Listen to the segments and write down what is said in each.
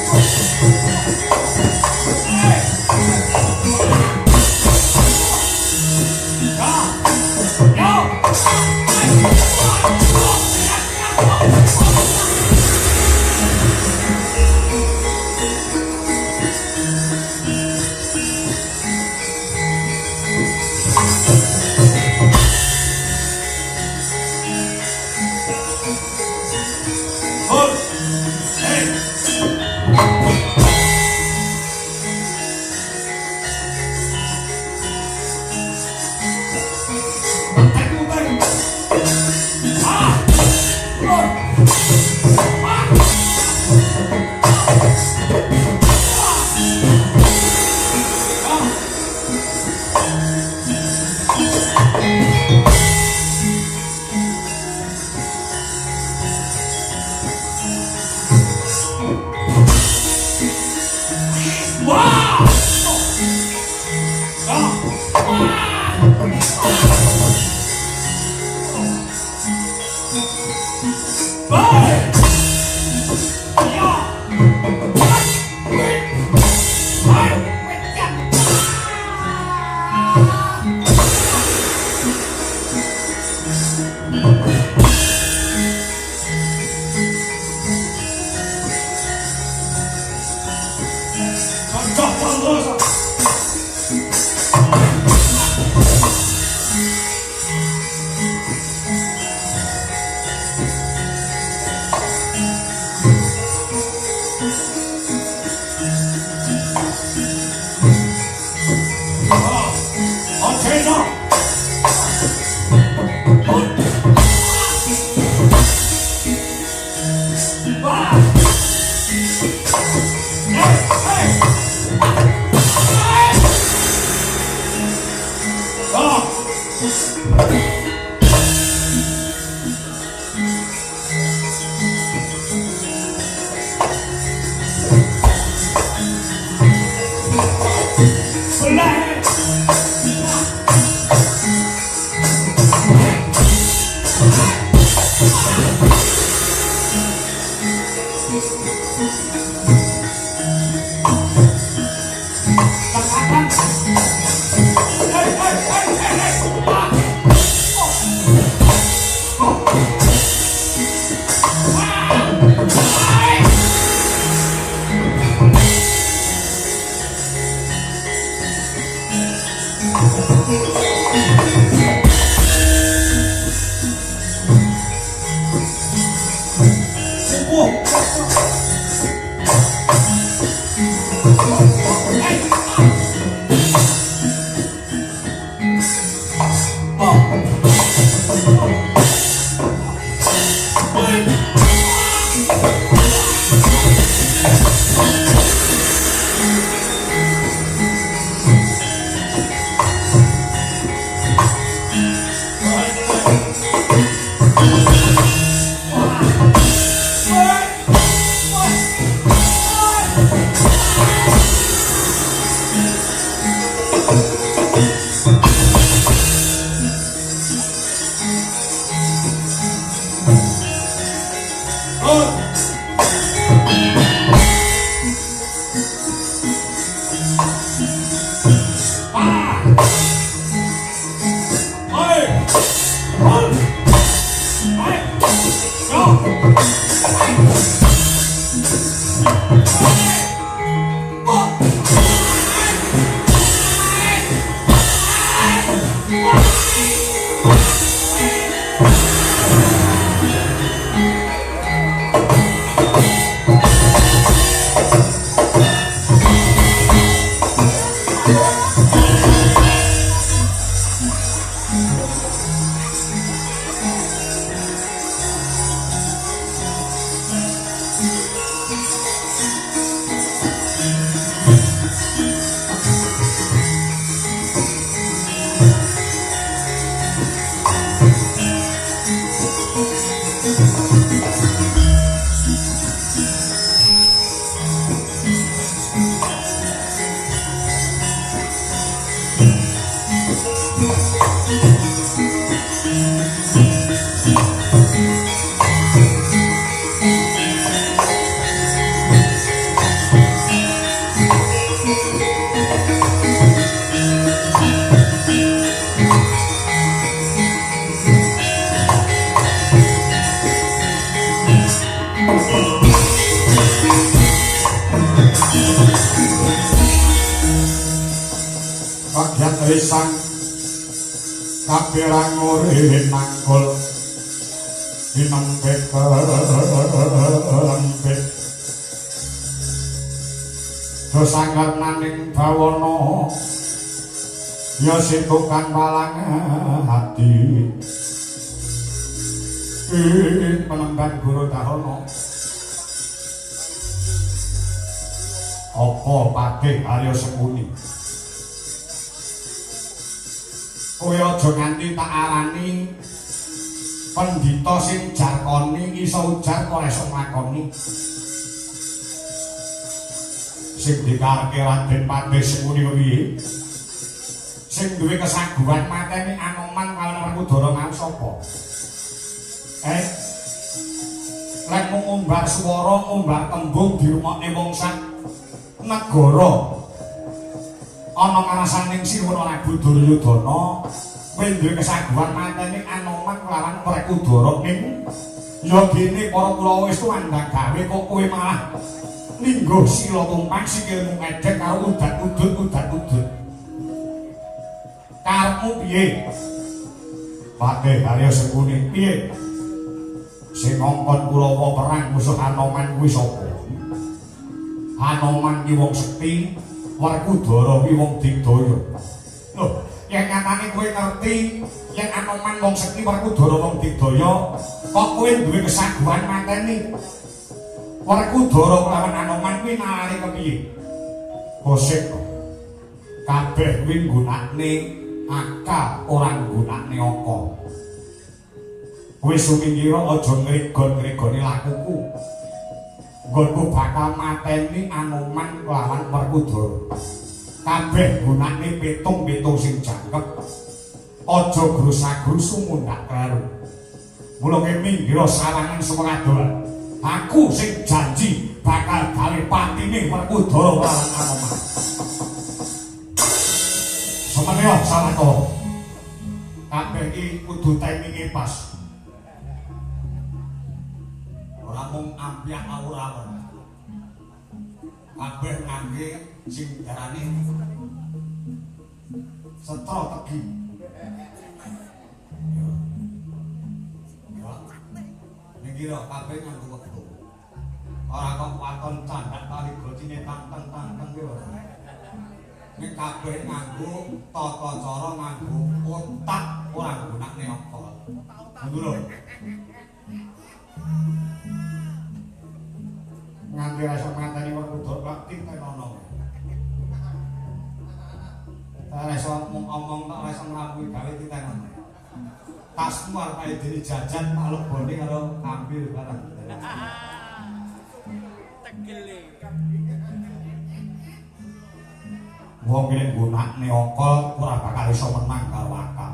เ risang kabirang uri nangkul dinempet kelempet dosanggar naning bawana ya sintukan palang hati penemban Guru Dahono apa Patih Arya Sengkuni kowe aja nganti tak arani pendhita sing jarkoni iso ujar kok iso nglakoni sing dikarepke Raden Patih Sengkuni piye sing duwe kesaguhan mateni Anoman kaliyan Werkudara mau sapa lek mung ngumbar swara ngumbar tembung dirungokne wong sak negara ana ngarasaning Sirwana Prabu Duryudana kowe duwe kesaguhan mateni Anoman kelawan Werkudara ning ya dene para Kurawa wis tuandhang gawe kok kowe malah lingguh sila tumpang sikilmu ngedhek karo udat-udut karepmu piye Patih Arya Sengkuni piye sing ngongkon Kurawa perang musuh Anoman kuwi sapa Anoman ki wong sekti Werkudara ki wong digdaya lho yen nyatane kowe ngerti yen Anoman wong sekti Werkudara wong digdaya kok kowe duwe kesaguhan mateni Werkudara kelawan Anoman kuwi nalari kepiye kosek kabeh kuwi nggunakne akal ora nggunakne aka kowe sumingira aja ngregon-ngregoni lakuku nggonku bakal mateni Anoman kelawan Werkudara kabeh gunakne pitung-pitung sing jangkep aja grusak-grusu mundhak karo mula kowe minggir sawangan Semaradolan aku sing janji bakal gawe patine Werkudara kelawan Anoman semenyo Sawatara kabeh iki kudu timinge pas ora mung ampiah awur-awur kabeh ngangge sing darane setra tegi ngira kabeh nganggo wektu ora kok waton candak tali gocine tanteng-tanteng ki ora nek kabeh nganggo tata cara nganggo otak ora nggunakne akal ngono nganti rasa mateni Werkudara bakti tenono ora iso omong tok ora iso nglakuhi gawe titenono tasmu arep ae dene jajan tak lebone karo ambil barang tegele wong nek gunakne akal ora bakal iso menang karo akal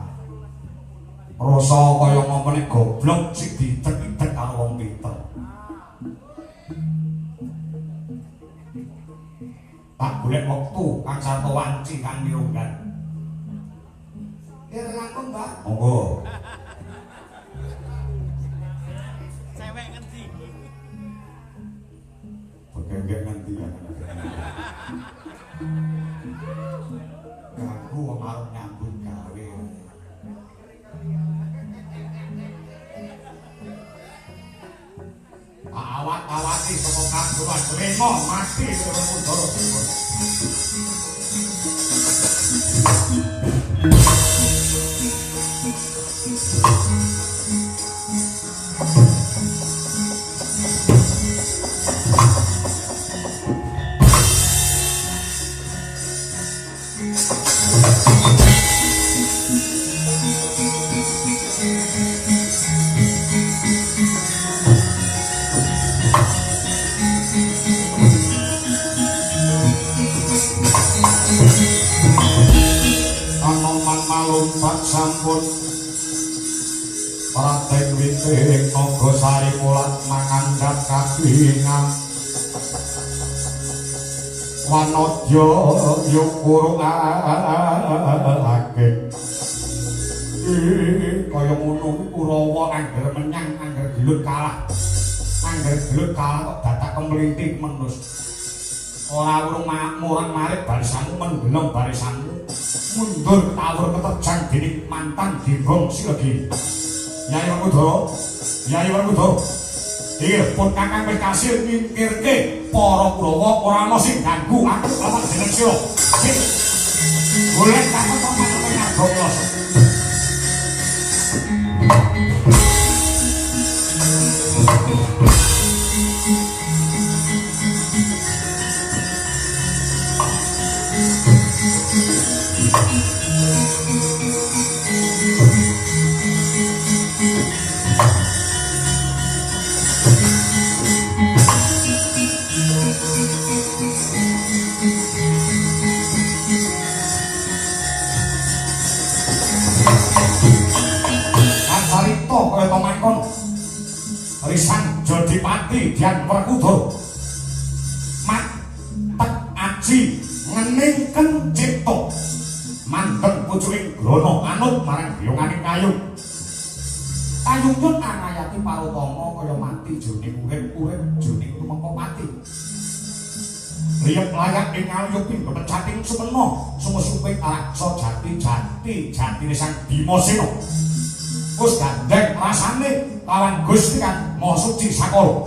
rasa kaya ngomong goblok sing ditek-itek karo wong pinter tak golek wektu kang sarta wanci kang mirunggan ya langkung Mbak monggo cewek ngendi begengge ngendi ya ganggu wong arep nyambut gawe awak-awake saka kaduan Rema mati Werkudara dipun sampun Raden Witing Nagasari mulat mangandhap kabingan wanadya yukurake kaya ngono Kurawa angger menyang angger gelut kalah kok dadak kemlinting menus ora urung murang marit barisanmu menggelong barisanmu mundur tawur keterjang dening mantan Gembong Silegi. Yai Werkudara, Yai Werkudara, iki pun kakang wis kasil ngingkirke para Kurawa ora ana sing ganggu aku lawan jeneng sira. Sing golek takon paman ngarga kula. Kaya to mangkon Risang Jodipati Dian Werkudara mat tek aji ngeningken cipta mandeng pucuking grana anut marang biyonganing kayu kayunipun angayati parutama kaya mati jroning urip jroning tumeka mati riyep layak ing ngayuping pecating semena sumusuping araksa jati sang Bimasena wis gandeng rasane lawan Gusti Kang Maha Suci Sakala.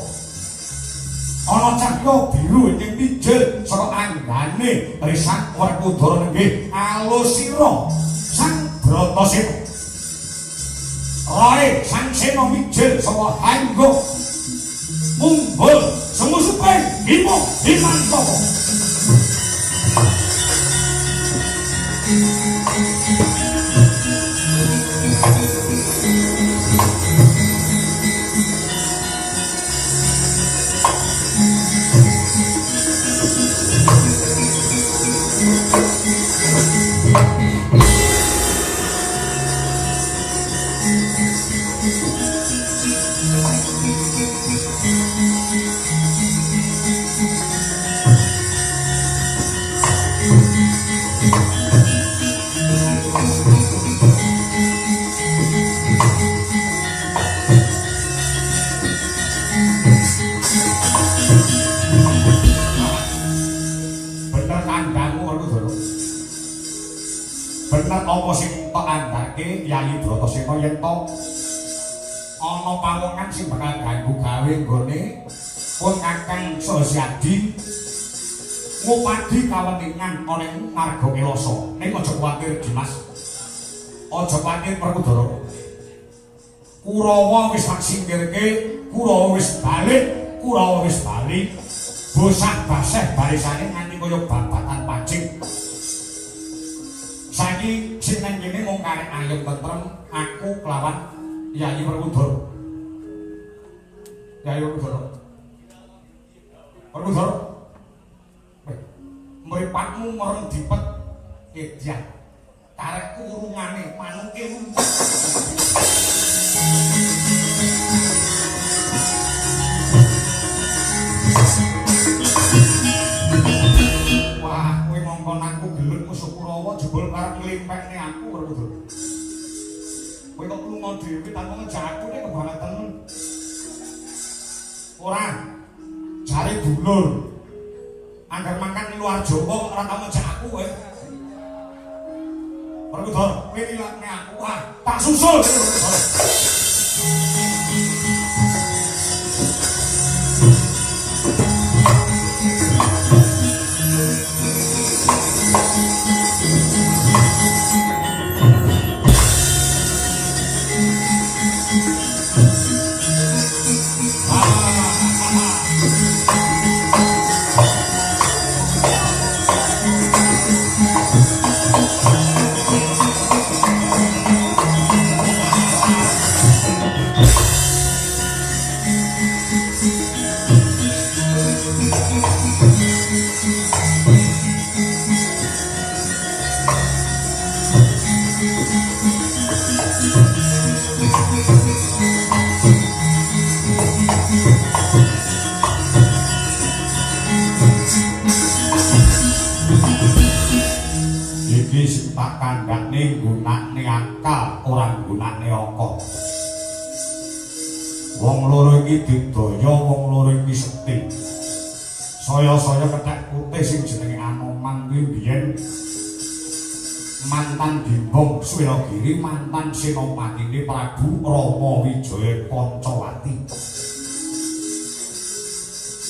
Ana cahya biru ing pinjil saka anggane Risang Werkudara nenggih alusira Sang Bratasena. Rae Sang Sena mijil saka hanggo mumbul semusuping Bima Himantaka. Apa sing tok andhake Yayi Bratasena yen to ana pawongan sing bakal ganggu gawe nggone pun Kakang Sosyadi ngupadi kaweningan ana ing marga Kelasa. Ning aja kuwatir Dimas. Aja kuwatir Werkudara. Kurawa wis tak singkirke, Kurawa wis bali. Bosah baseh barisane nganti kaya babatan pancing. Saiki sing nang kene mung karek ayem tentrem aku kelawan Yayi Werkudara. Yayi Werkudara. Werkudara. Mripatmu mereng dipet kedyan. Karekku urungane manungke aku gelem musuh Kurawa jebul karep nglimpekne aku Werkudara. Kowe kok lunga dhewe tanpa ngejakku nek kebangetan. Ora. Jare dulur. Angger makan luar Jawa ora tau ngejak aku kowe. Werkudara, kowe ilakne aku. Wah, tak susul Werkudara. kandhane gunakne akal ora gunakne angka. Wong loro iki didaya, wong loro iki sekti. Saya kethek putih sing jenenge Anoman kuwi biyen mantan Gimbong Swiragiri, mantan senopatine Prabu Rama Wijaya Pancawati.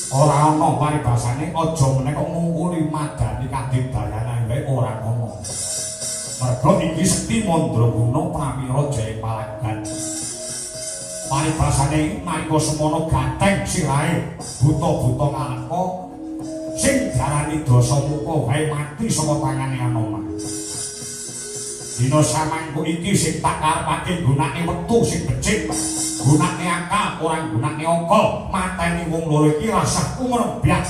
Ora ana paribasane aja meneh kok ngungkuli madani kadidayane wae ora ngono. Mergo iki Sekti Mandraguna pramila Jaya Palagan. Paribasane nalika semono gateng sirahe buta-buta ngaleka sing diarani Dasamuka wae mati saka tangane Anoman. Dina samangku iki sing tak karepake gunake wektu sing becik, gunake akal ora gunake angka, mateni wong loro iki rasah umrembyak.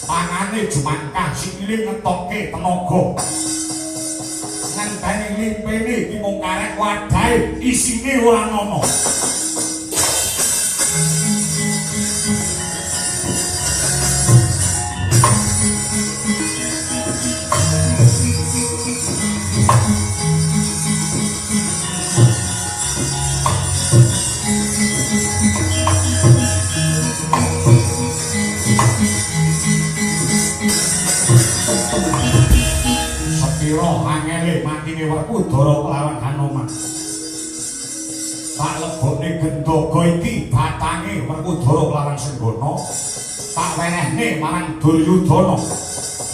Tangane jumangkah sikile ngetokke tenaga. Ngenteni limpene iki mung karek wadahe isine ora ana. Sepiro angele matine Werkudara kelawan Hanoman. Tak lebokne gendhaga iki batange Werkudara kelawan Senggana. Tak wenehne marang Duryudana.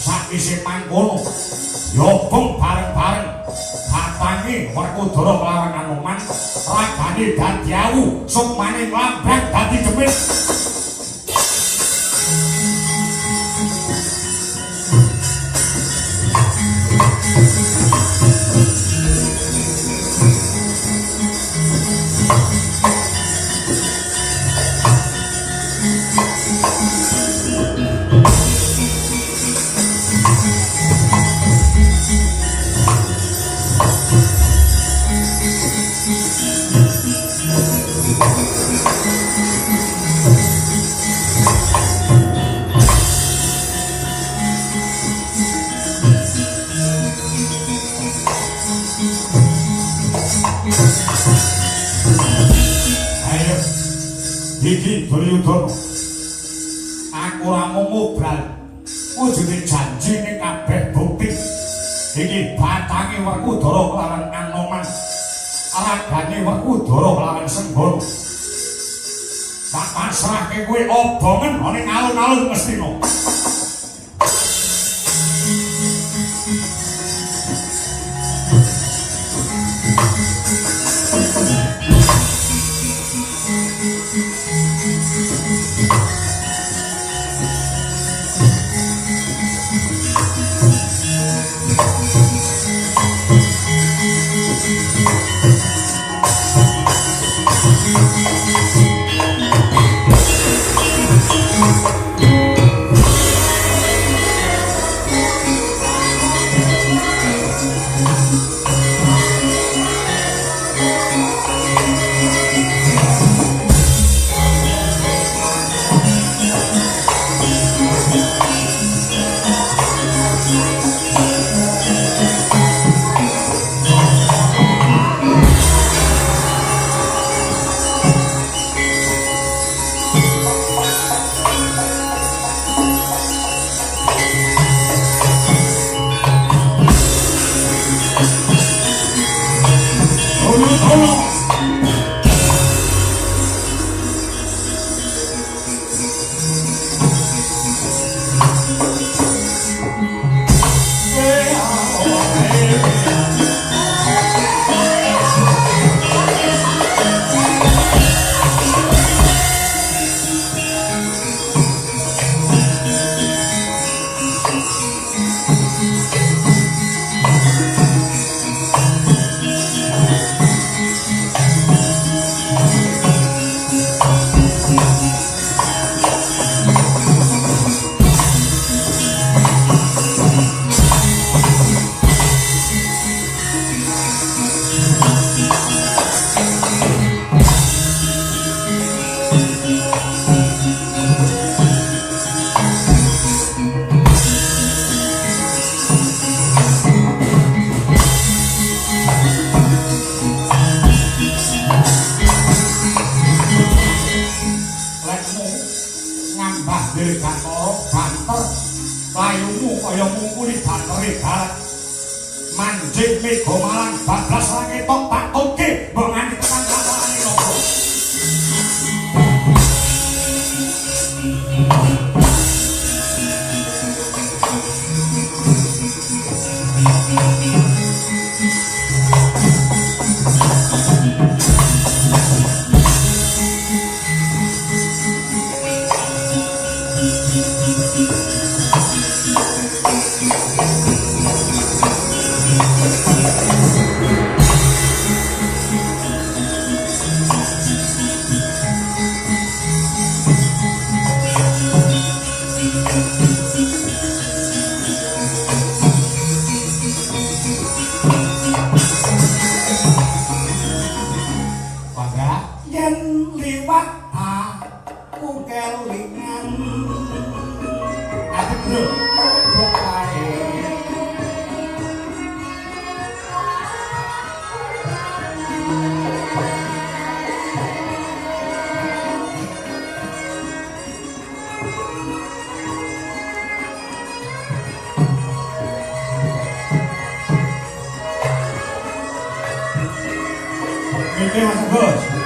Sakwise mangkono, yobong bareng-bareng batange Werkudara kelawan Hanoman, ragane dadi awu, sukmane lambrang dadi demit. Iki Duryudana, aku ora mung ngobral, wujude janji ning kabeh bukti. Iki batange Werkudara kelawan Anoman, ragane Werkudara kelawan Senggana. Tak pasrahke kowe obongen ning alun-alun Mestina. banter payungmu kaya mungkuli bantere darat manjing mega malang bablas langit tok tak toke mbok nganti tekan kapalane nopo Mas Agus.